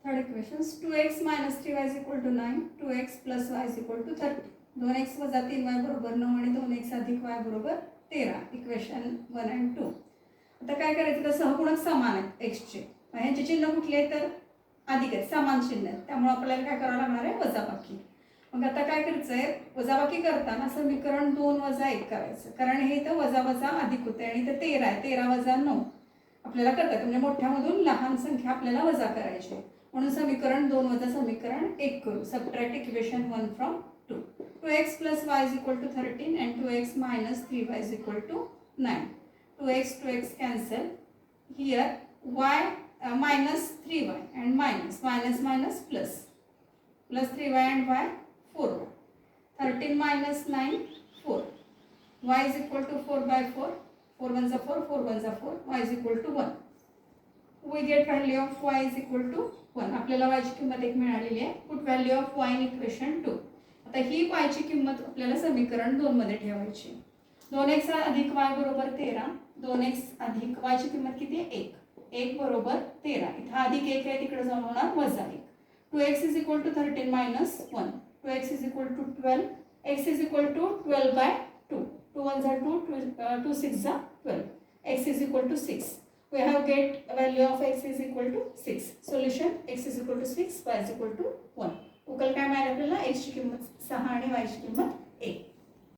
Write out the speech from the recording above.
Third equation 2x minus 3y is equal to 9, 2x plus y is equal to 30. 2x वजा 3y बरोबर 9 आणि 2x अधिक y बरोबर 13. Equation 1 and 2. आता काय करायचं तर सहगुणक समान आहेत xचे. ह्यांचे चिन्ह कुठले आहेत तर अधिक आहेत, समान चिन्ह आहेत. त्यामुळे आपल्याला काय करावं लागणार आहे वजाबाकी. मग आता काय करायचं आहे वजाबाकी करताना समीकरण 2 वजा 1 करायचं, कारण हे इथं वजा वजा अधिक होते आणि इथं 13 आहे. 13 वजा 9 आपल्याला करतात, म्हणजे मोठ्यामधून लहान संख्या आपल्याला वजा करायची आहे. म्हणून समीकरण 2 वजा समीकरण 1 करू. Subtract equation 1 from 2. 2x plus y is equal to 13 and 2x minus 3y is equal to 9. 2x cancel. Here y minus 3y and minus plus 3y and y 4y. 13 minus 9 4. Y is equal to 4 by 4. 4 ones are 4, 4 ones are 4. Y is equal to 1. We get value of y is equal to 1. आपल्याला y ची किंमत 1 मिळालेली आहे. Put value of y in equation 2. आता ही y ची किंमत आपल्याला समीकरण 2 मध्ये ठेवायची. 2x अधिक y बरोबर 13. 2x अधिक y ची किंमत किती आहे 1. 1 बरोबर 13. इथं अधिक 1 आहे, तिकडे जाऊन होणार वजा 1. 2x is equal to 13 minus 1. 2x is equal to 12. x is equal to 12 by 2. 2 ones are 2, 2 6 are 12. x is equal to 6. We have get value of x is equal to 6. Solution x is equal to 6, y is equal to 1. उकल काय मिळालं आपल्याला x ची किंमत 6 आणि y ची किंमत 1.